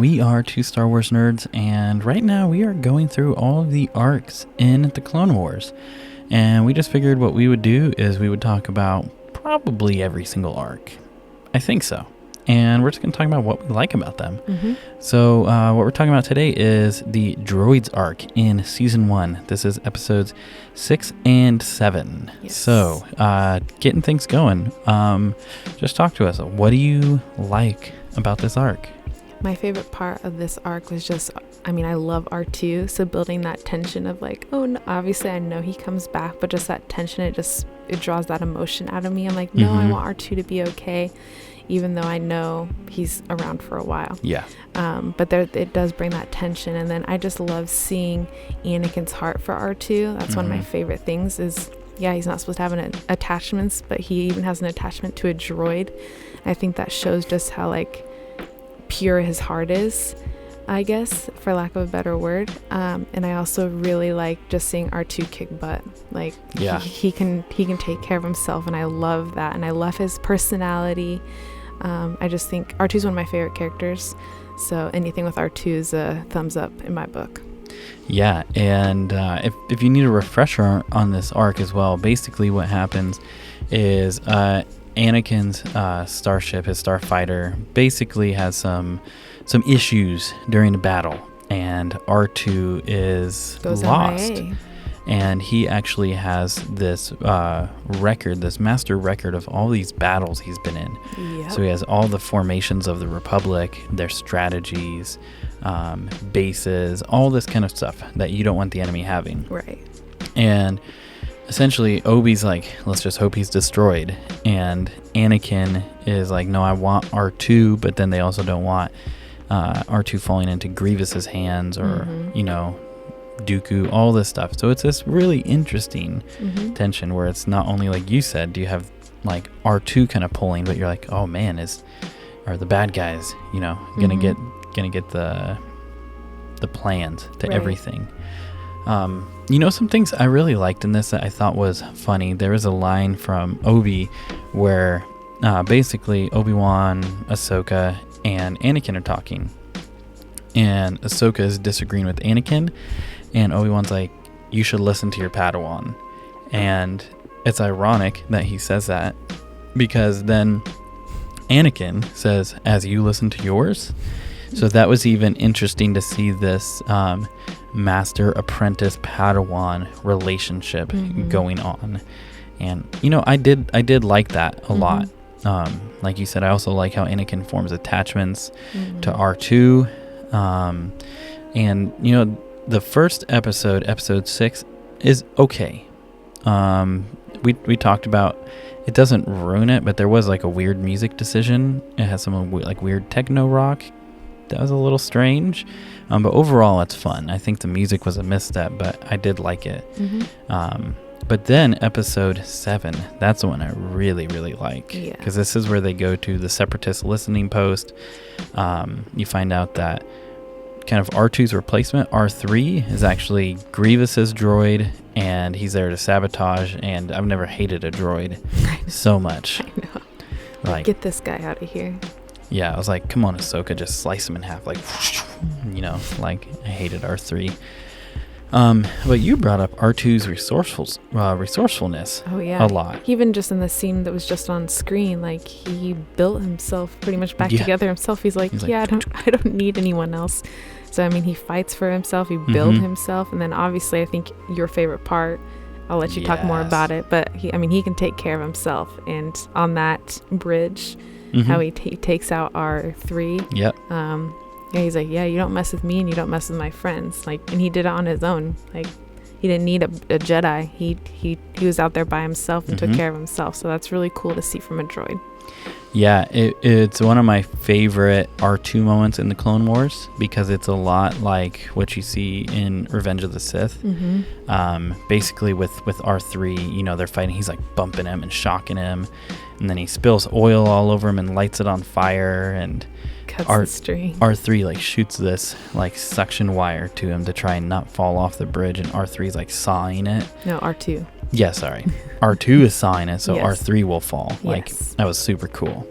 We are two Star Wars nerds, and right now we are going through all of the arcs in the Clone Wars. And we just figured what we would do is we would talk about probably every single arc. I think so. And we're just going to talk about what we like about them. Mm-hmm. So what we're talking about today is the Droids arc in Season 1. This is episodes 6 and 7. Yes. So getting things going. Just talk to us. What do you like about this arc? My favorite part of this arc was just, I love R2. So building that tension of like, oh, no, obviously I know he comes back, but just that tension, it draws that emotion out of me. I'm like, no, I want R2 to be okay, even though I know he's around for a while. Yeah. But it does bring that tension. And then I just love seeing Anakin's heart for R2. That's one of my favorite things is, yeah, he's not supposed to have an attachments, but he even has an attachment to a droid. I think that shows just how like pure his heart is, I guess, for lack of a better word. And I also really like just seeing R2 kick butt. Like, yeah, he can take care of himself, and I love that. And I love his personality. I just think R2 is one of my favorite characters. So anything with R2 is a thumbs up in my book. Yeah, and if you need a refresher on this arc as well, basically what happens is Anakin's starship, his starfighter, basically has some issues during the battle, and R2 is lost. MIA. And he actually has this record, this master record of all these battles he's been in. Yep. So he has all the formations of the Republic, their strategies, bases, all this kind of stuff that you don't want the enemy having. Right. And essentially, Obi's like, let's just hope he's destroyed. And Anakin is like, no, I want R2, but then they also don't want R2 falling into Grievous's hands or, Dooku, all this stuff. So it's this really interesting tension where it's not only like you said, do you have like R2 kind of pulling, but you're like, oh man, are the bad guys, gonna get the plans to everything. Some things I really liked in this that I thought was funny. There was a line from Obi where basically Obi-Wan, Ahsoka, and Anakin are talking. And Ahsoka is disagreeing with Anakin, and Obi-Wan's like, you should listen to your Padawan. And it's ironic that he says that, because then Anakin says, as you listen to yours. So that was even interesting to see this master-apprentice Padawan relationship going on. And, I did like that a lot. Like you said, I also like how Anakin forms attachments to R2. And, the first episode 6, is okay. We talked about, it doesn't ruin it, but there was like a weird music decision. It has some like weird techno rock. That was a little strange. But overall, it's fun. I think the music was a misstep, but I did like it. But then episode 7, that's the one I really, really like. Because this is where they go to the Separatist listening post. You find out that kind of R2's replacement, R3, is actually Grievous's droid, and he's there to sabotage. And I've never hated a droid so much. I know. Like, get this guy out of here. Yeah, I was like, come on, Ahsoka, just slice him in half. Like, like I hated R3. But you brought up R2's resourcefulness a lot. Even just in the scene that was just on screen, like he built himself pretty much back together himself. He's like, I don't need anyone else. So, he fights for himself. He built himself. And then obviously, I think your favorite part, I'll let you talk more about it. But he can take care of himself. And on that bridge, how he takes out R3. Yep. He's like, you don't mess with me and you don't mess with my friends. Like, and he did it on his own. Like, he didn't need a Jedi. He was out there by himself and took care of himself. So that's really cool to see from a droid. Yeah, it's one of my favorite R2 moments in the Clone Wars, because it's a lot like what you see in Revenge of the Sith. Basically with R3, they're fighting. He's like bumping him and shocking him, and then he spills oil all over him and lights it on fire, and cuts the string. R3 like shoots this like suction wire to him to try and not fall off the bridge, and R3's like sawing it. No, R2. Yeah, sorry. R2 is sawing it, so R3 will fall. Like, that was super cool.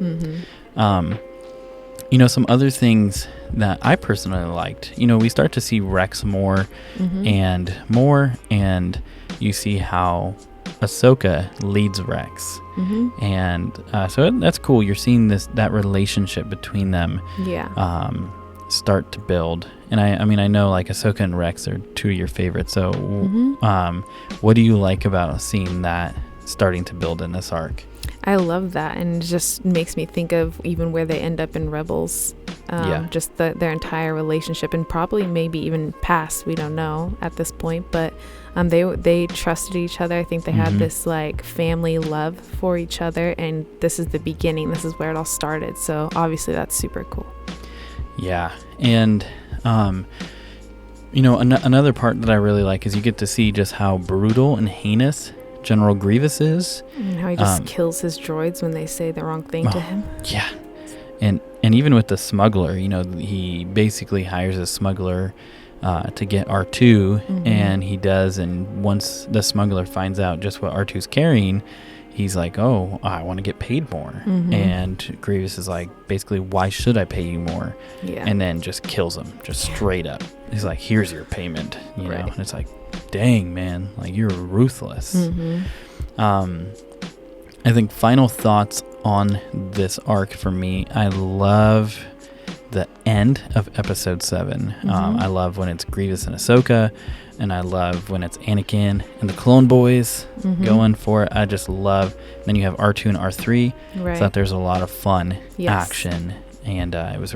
Some other things that I personally liked, we start to see Rex more and you see how Ahsoka leads Rex. And so that's cool. You're seeing that relationship between them start to build. And I know like Ahsoka and Rex are two of your favorites. So what do you like about seeing that starting to build in this arc? I love that, and it just makes me think of even where they end up in Rebels. Just their entire relationship, and probably maybe even past, we don't know at this point, but they trusted each other. I think they had this like family love for each other, and this is the beginning. This is where it all started. So obviously that's super cool. Yeah. And another part that I really like is you get to see just how brutal and heinous General Grievous is. And how he just kills his droids when they say the wrong thing to him. Yeah. And even with the smuggler, he basically hires a smuggler to get R2, and he does. And once the smuggler finds out just what R2's carrying, he's like, oh, I want to get paid more. And Grievous is like, basically, why should I pay you more? Yeah. And then just kills him, just straight up. He's like, here's your payment, know? And it's like, dang, man, like you're ruthless. I think final thoughts on this arc for me, I love the end of episode 7. I love when it's Grievous and Ahsoka, and I love when it's Anakin and the Clone Boys going for it. I just love. Then you have R2 and R3. I thought there's a lot of fun action, and it was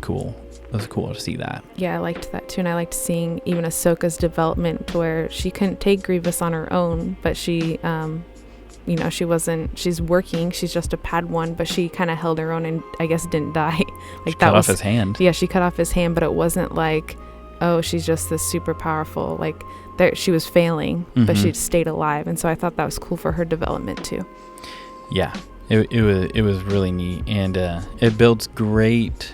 cool. It was cool to see that. Yeah, I liked that too, and I liked seeing even Ahsoka's development, where she couldn't take Grievous on her own, but she, she's working. She's just a Padawan, but she kind of held her own, and I guess didn't die. Like she cut off his hand. Yeah, she cut off his hand, but it wasn't like, oh, she's just this super powerful. Like she was failing, but she stayed alive, and so I thought that was cool for her development too. Yeah, it was really neat, and it builds great.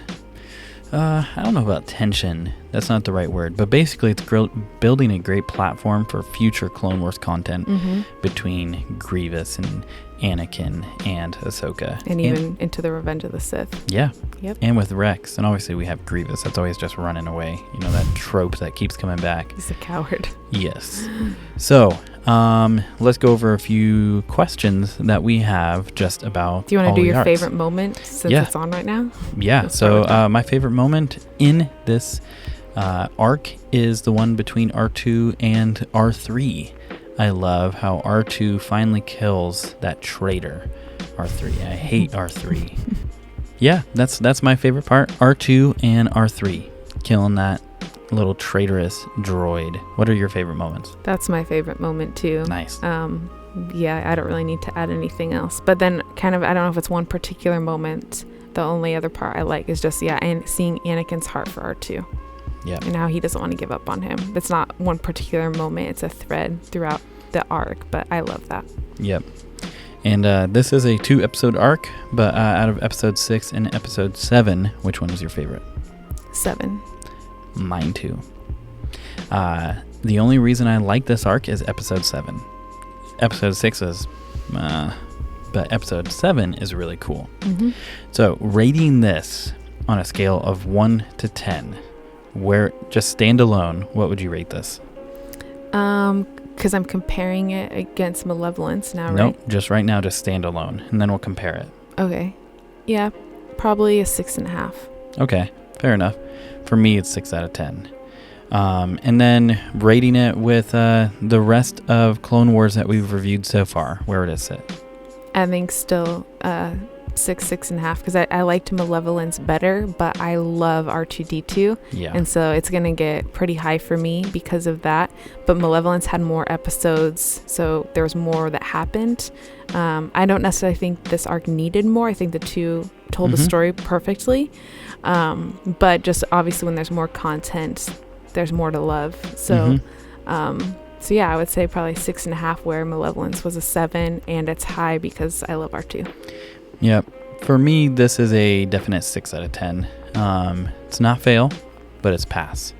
I don't know about tension. That's not the right word. But basically, it's building a great platform for future Clone Wars content between Grievous and Anakin and Ahsoka. And even into the Revenge of the Sith. Yeah. Yep. And with Rex. And obviously, we have Grievous. That's always just running away. That trope that keeps coming back. He's a coward. Yes. So, let's go over a few questions that we have just about. Do you want to do your favorite moment since it's on right now? Yeah. So my favorite moment in this arc is the one between R2 and R3. I love how R2 finally kills that traitor, R3. I hate R3. Yeah, that's my favorite part. R2 and R3 killing that little traitorous droid. What are your favorite moments? That's my favorite moment too. Nice. Yeah, I don't really need to add anything else. But then kind of, I don't know if it's one particular moment. The only other part I like is just, and seeing Anakin's heart for R2. Yeah. And how he doesn't want to give up on him. It's not one particular moment. It's a thread throughout the arc, but I love that. Yep. And this is a 2-episode arc, but out of episode 6 and episode 7, which one was your favorite? 7. Mine too. The only reason I like this arc is episode 7. Episode 6 is, but episode 7 is really cool. So rating this on a scale of 1 to 10, where just standalone, what would you rate this? Because I'm comparing it against Malevolence now, right? Nope, just right now, just standalone, and then we'll compare it. Okay. Yeah, probably a 6.5. Okay, fair enough. For me, it's 6 out of 10. And then rating it with the rest of Clone Wars that we've reviewed so far, where would it sit? I think still 6.5, because I liked Malevolence better, but I love R2-D2. Yeah. And so it's going to get pretty high for me because of that. But Malevolence had more episodes, so there was more that happened. I don't necessarily think this arc needed more. I think the two told the story perfectly. But just obviously when there's more content, there's more to love. So, so yeah, I would say probably 6.5, where Malevolence was a 7, and it's high because I love R2. Yep. For me, this is a definite 6 out of 10. It's not fail, but it's pass.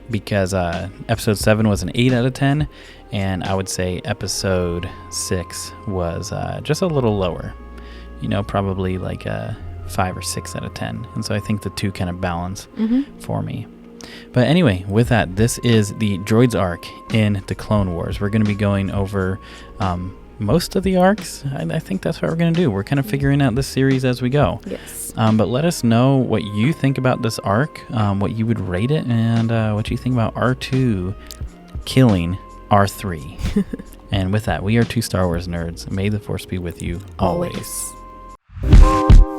Because episode 7 was an 8 out of 10, and I would say episode 6 was just a little lower. Probably like a 5 or 6 out of 10. And so I think the two kind of balance Mm-hmm. for me. But anyway, with that, this is the Droids arc in the Clone Wars. We're going to be going over most of the arcs. I think that's what we're going to do. We're kind of figuring out this series as we go. Yes. But let us know what you think about this arc, what you would rate it, and what you think about R2 killing R3. And with that, we are two Star Wars nerds. May the Force be with you always. Always.